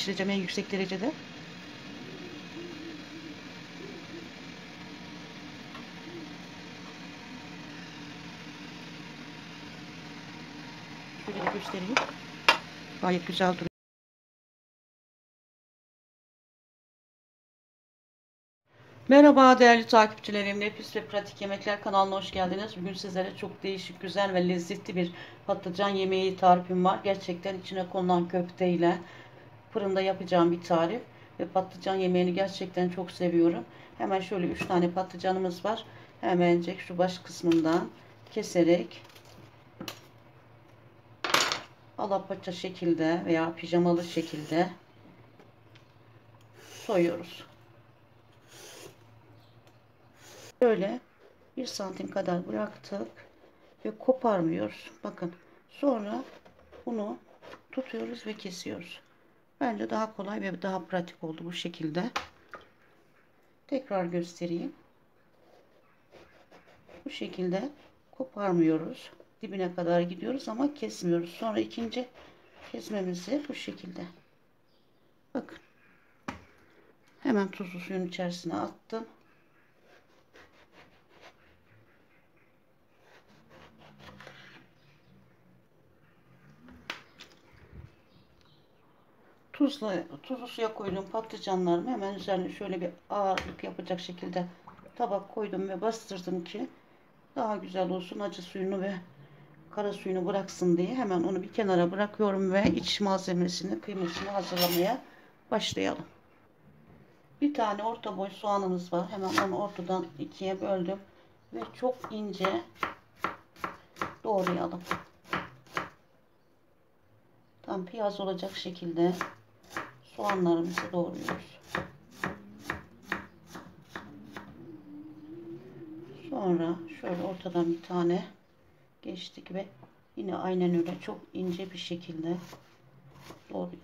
pişireceğim en yüksek derecede. Şöyle de göstereyim. Gayet güzel duruyor. Merhaba değerli takipçilerim. Nefis ve Pratik Yemekler kanalına hoş geldiniz. Bugün sizlere çok değişik, güzel ve lezzetli bir patlıcan yemeği tarifim var. Gerçekten içine konulan köfteyle fırında yapacağım bir tarif. Ve patlıcan yemeğini gerçekten çok seviyorum. Hemen şöyle 3 tane patlıcanımız var. Hemencik şu baş kısmından keserek alapaça şekilde veya pijamalı şekilde soyuyoruz. Böyle 1 santim kadar bıraktık ve koparmıyoruz. Bakın sonra bunu tutuyoruz ve kesiyoruz. Bence daha kolay ve daha pratik oldu bu şekilde. Tekrar göstereyim. Bu şekilde koparmıyoruz. Dibine kadar gidiyoruz ama kesmiyoruz. Sonra ikinci kesmemizi bu şekilde. Bakın. Hemen tuzlu suyun içerisine attım. Tuzlu suya koyduğum patlıcanlarımı hemen üzerine şöyle bir ağırlık yapacak şekilde tabak koydum ve bastırdım ki daha güzel olsun, acı suyunu ve kara suyunu bıraksın diye hemen onu bir kenara bırakıyorum ve iç malzemesini, kıymasını hazırlamaya başlayalım. Bir tane orta boy soğanımız var. Hemen onu ortadan ikiye böldüm ve çok ince doğrayalım. Tam piyaz olacak şekilde soğanlarımızı doğruyoruz. Sonra şöyle ortadan bir tane geçtik ve yine aynen öyle çok ince bir şekilde doğruyorum.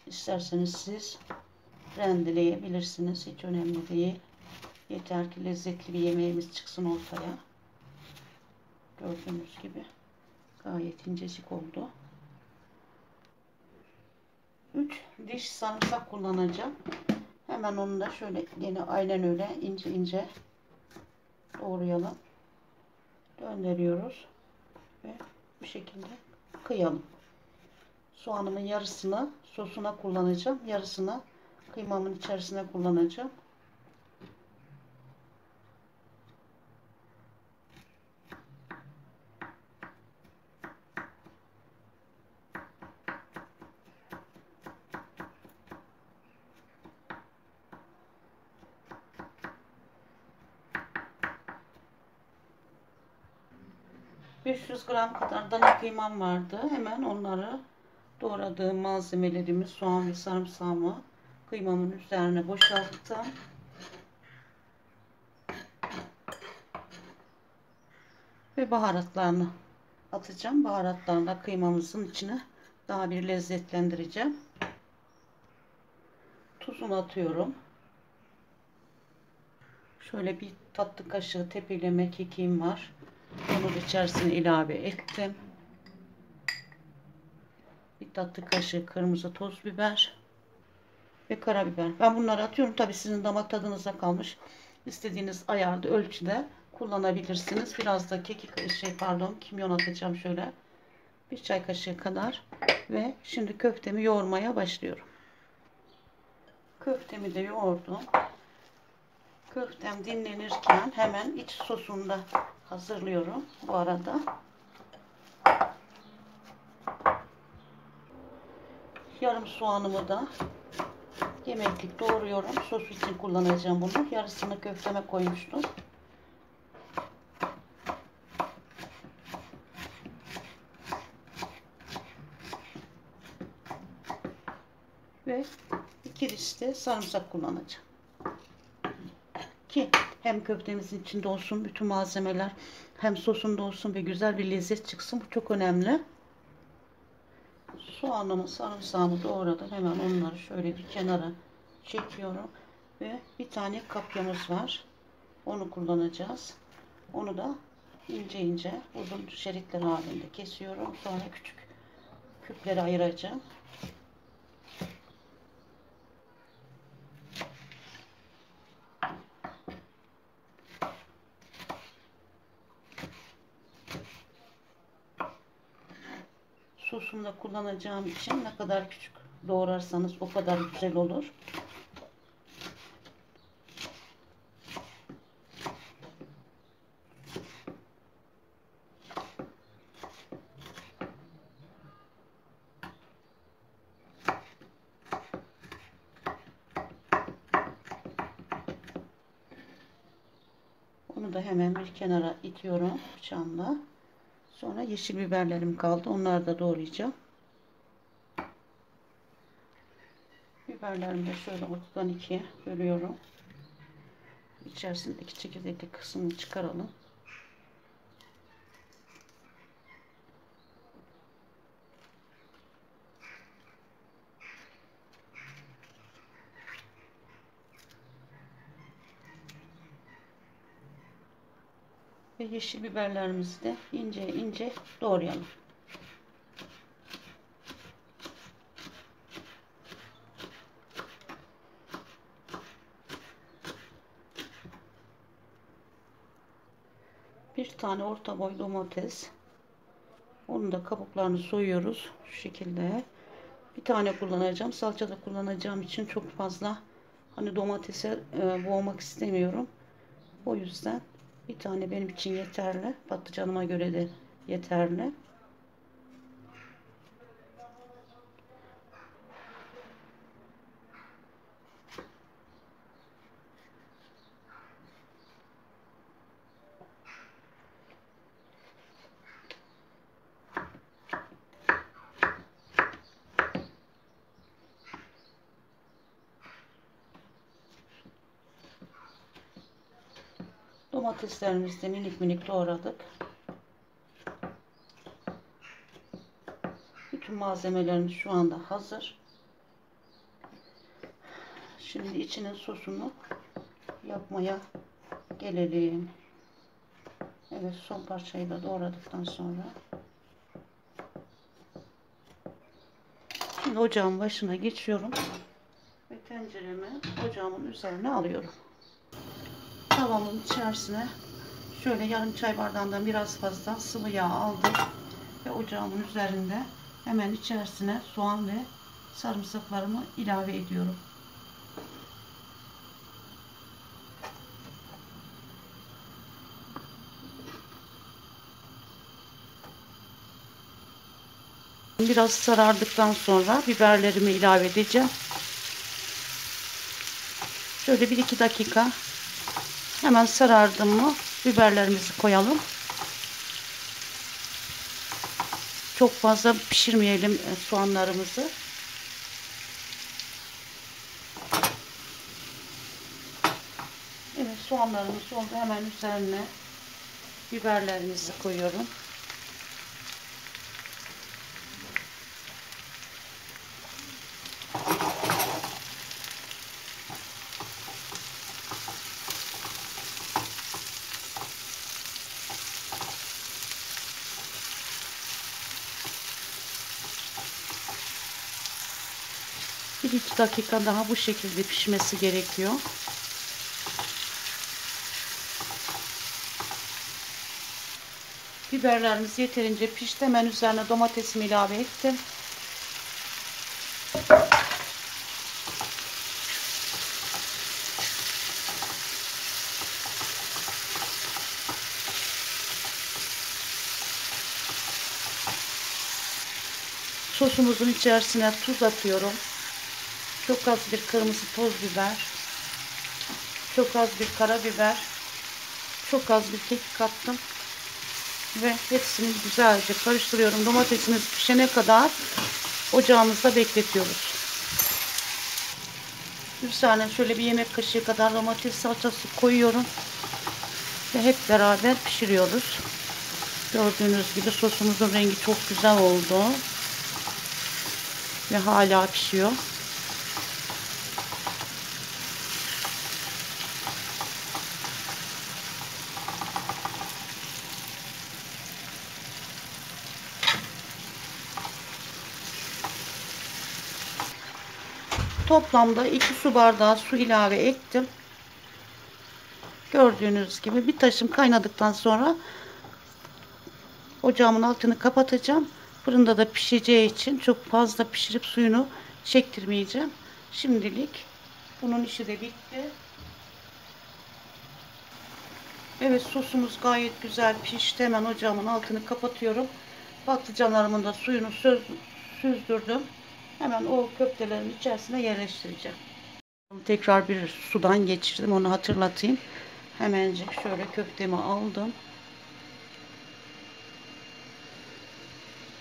İsterseniz siz rendeleyebilirsiniz. Hiç önemli değil. Yeter ki lezzetli bir yemeğimiz çıksın ortaya. Gördüğünüz gibi gayet incecik oldu. 3 diş sarımsak kullanacağım. Hemen onu da şöyle yine aynen öyle ince ince doğrayalım. Döndürüyoruz ve bu şekilde kıyalım. Soğanımın yarısını sosuna kullanacağım. Yarısını kıymamın içerisine kullanacağım. ...500 gram kadar dana kıymam vardı. Hemen onları doğradığım malzemelerimi, soğan ve sarımsağımı kıymamın üzerine boşalttım. Ve baharatlarını atacağım. Baharatlarını da kıymamızın içine daha bir lezzetlendireceğim. Tuzunu atıyorum. Şöyle bir tatlı kaşığı tepeleme kekiğim var. Onu da içerisine ilave ettim. Bir tatlı kaşığı kırmızı toz biber ve karabiber. Ben bunları atıyorum. Tabi sizin damak tadınıza kalmış. İstediğiniz ayarda, ölçüde kullanabilirsiniz. Biraz da kimyon atacağım şöyle. Bir çay kaşığı kadar. Ve şimdi köftemi yoğurmaya başlıyorum. Köftemi de yoğurdum. Köftem dinlenirken hemen iç sosunu da hazırlıyorum bu arada. Yarım soğanımı da yemeklik doğruyorum. Sos için kullanacağım bunu. Yarısını köfteme koymuştum. Ve 2 diş de sarımsak kullanacağım. Ki hem köftemizin içinde olsun bütün malzemeler, hem sosunda olsun ve güzel bir lezzet çıksın. Bu çok önemli. Soğanımı, sarımsağımı doğradım. Hemen onları şöyle bir kenara çekiyorum. Ve bir tane kapyamız var. Onu kullanacağız. Onu da ince ince uzun şeritler halinde kesiyorum. Sonra küçük küplere ayıracağım. Sosumda kullanacağım için ne kadar küçük doğrarsanız o kadar güzel olur. Onu da hemen bir kenara itiyorum bıçağımla. Sonra yeşil biberlerim kaldı. Onları da doğrayacağım. Biberlerimi de şöyle ortadan ikiye bölüyorum. İçerisindeki çekirdekli kısmını çıkaralım. Ve yeşil biberlerimizi de ince ince doğrayalım. Bir tane orta boy domates. Onun da kabuklarını soyuyoruz. Şu şekilde. Bir tane kullanacağım. Salçada kullanacağım için çok fazla hani domatese boğmak istemiyorum. O yüzden bir tane benim için yeterli. Patlıcanıma göre de yeterli. Domateslerimizi de minik minik doğradık. Bütün malzemelerimiz şu anda hazır. Şimdi içinin sosunu yapmaya gelelim. Evet, son parçayı da doğradıktan sonra şimdi ocağın başına geçiyorum ve tenceremi ocağımın üzerine alıyorum. Tavamın içerisine şöyle yarım çay bardağından biraz fazla sıvı yağ aldım ve ocağımın üzerinde hemen içerisine soğan ve sarımsaklarımı ilave ediyorum. Biraz sarardıktan sonra biberlerimi ilave edeceğim. Şöyle 1-2 dakika hemen sarardım mı biberlerimizi koyalım. Çok fazla pişirmeyelim soğanlarımızı. Evet, soğanlarımız oldu. Hemen üzerine biberlerimizi koyuyorum. Bir iki dakika daha bu şekilde pişmesi gerekiyor. Biberlerimiz yeterince pişti. Hemen üzerine domatesimi ilave ettim. Sosumuzun içerisine tuz atıyorum. Çok az bir kırmızı toz biber. Çok az bir karabiber. Çok az bir kekik kattım. Ve hepsini güzelce karıştırıyorum. Domatesimiz pişene kadar ocağımızda bekletiyoruz. Üzerine şöyle bir yemek kaşığı kadar domates salçası koyuyorum. Ve hep beraber pişiriyoruz. Gördüğünüz gibi sosumuzun rengi çok güzel oldu. Ve hala pişiyor. Toplamda 2 su bardağı su ilave ettim. Gördüğünüz gibi bir taşım kaynadıktan sonra ocağımın altını kapatacağım. Fırında da pişeceği için çok fazla pişirip suyunu çektirmeyeceğim. Şimdilik bunun işi de bitti. Evet, sosumuz gayet güzel pişti. Hemen ocağımın altını kapatıyorum. Patlıcanlarımın da suyunu süzdürdüm. Hemen o köftelerin içerisine yerleştireceğim. Tekrar bir sudan geçirdim. Onu hatırlatayım. Hemencik şöyle köftemi aldım.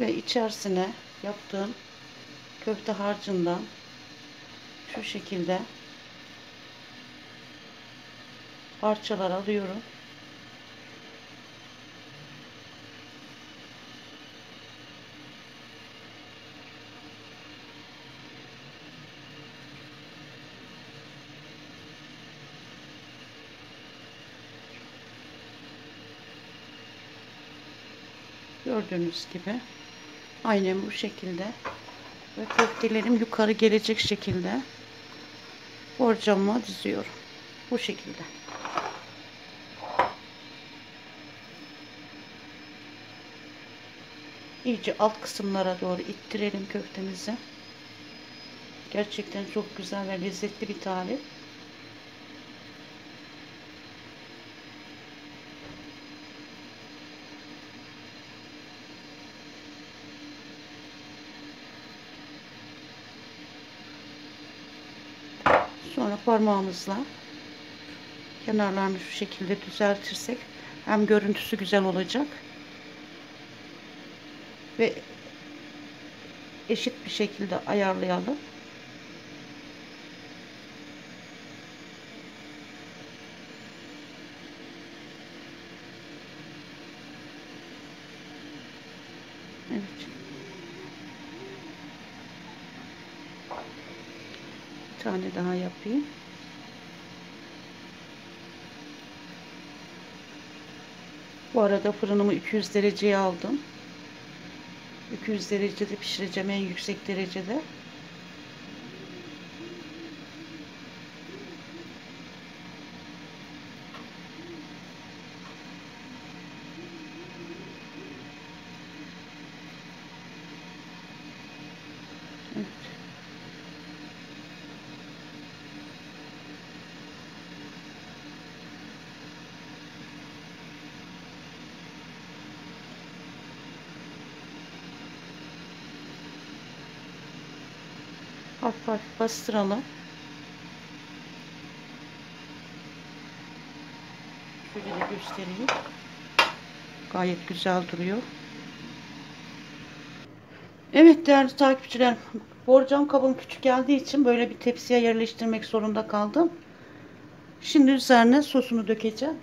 Ve içerisine yaptığım köfte harcından şu şekilde parçalar alıyorum. Gördüğünüz gibi aynen bu şekilde ve köftelerim yukarı gelecek şekilde borcama diziyorum. Bu şekilde. İyice alt kısımlara doğru ittirelim köftemizi. Gerçekten çok güzel ve lezzetli bir tarif. Sonra parmağımızla kenarlarını şu şekilde düzeltirsek hem görüntüsü güzel olacak ve eşit bir şekilde ayarlayalım. Evet. Bir tane daha yapayım. Bu arada fırınımı 200 dereceye aldım. 200 derecede pişireceğim, en yüksek derecede. Evet. Hafif hafif bastıralım. Şöyle de göstereyim. Gayet güzel duruyor. Evet değerli takipçiler, borcam kabım küçük geldiği için böyle bir tepsiye yerleştirmek zorunda kaldım. Şimdi üzerine sosunu dökeceğim.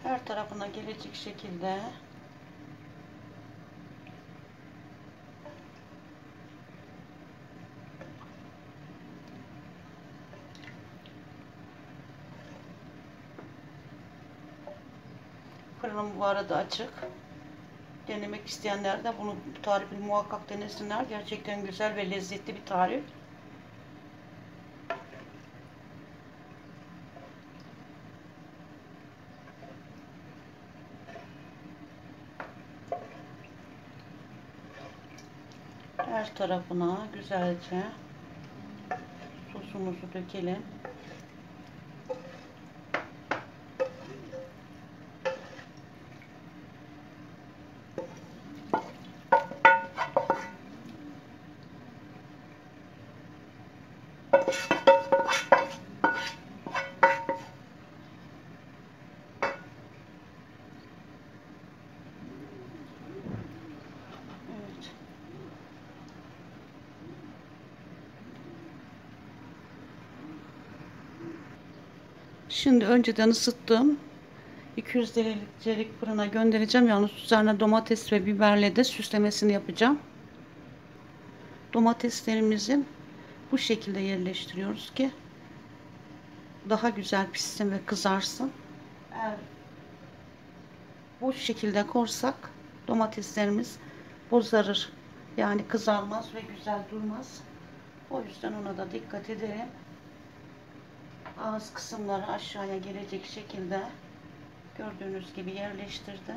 Her tarafına gelecek şekilde. Fırınım bu arada açık. Denemek isteyenler de bu tarifi muhakkak denesinler. Gerçekten güzel ve lezzetli bir tarif. Her tarafına güzelce sosumuzu dökelim. Şimdi önceden ısıttığım 200 derecelik fırına göndereceğim. Yalnız üzerine domates ve biberle de süslemesini yapacağım. Domateslerimizin bu şekilde yerleştiriyoruz ki daha güzel pişsin ve kızarsın. Eğer bu şekilde korsak domateslerimiz bozarır. Yani kızarmaz ve güzel durmaz. O yüzden ona da dikkat ederim. Ağız kısımları aşağıya gelecek şekilde gördüğünüz gibi yerleştirdim.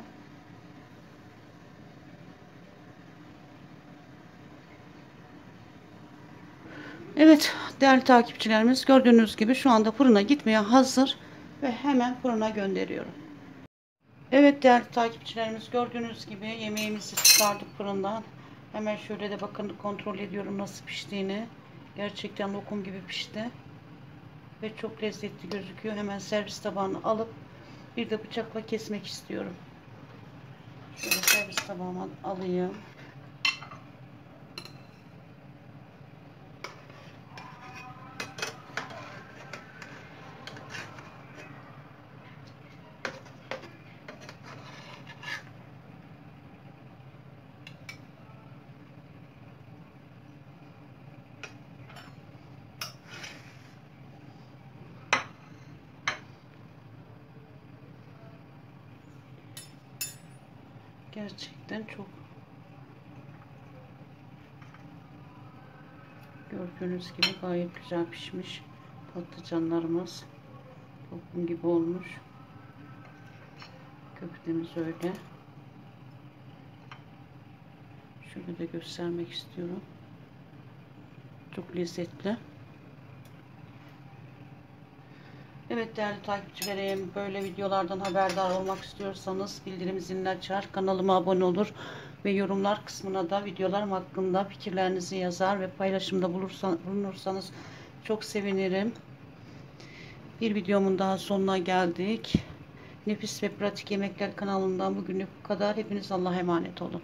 Evet değerli takipçilerimiz, gördüğünüz gibi şu anda fırına gitmeye hazır ve hemen fırına gönderiyorum. Evet değerli takipçilerimiz, gördüğünüz gibi yemeğimizi çıkardık fırından. Hemen şöyle de bakın, kontrol ediyorum nasıl piştiğini. Gerçekten lokum gibi pişti. Ve çok lezzetli gözüküyor. Hemen servis tabağını alıp bir de bıçakla kesmek istiyorum. Şöyle servis tabağıma alayım. Gerçekten çok, gördüğünüz gibi gayet güzel pişmiş patlıcanlarımız. Lokum gibi olmuş. Köftemiz öyle. Şöyle de göstermek istiyorum. Çok lezzetli. Evet değerli takipçilerim, böyle videolardan haberdar olmak istiyorsanız bildirim zilini açar, kanalıma abone olur ve yorumlar kısmına da videolarım hakkında fikirlerinizi yazar ve paylaşımda bulunursanız çok sevinirim. Bir videomun daha sonuna geldik. Nefis ve Pratik Yemekler kanalından bugünlük bu kadar. Hepiniz Allah'a emanet olun.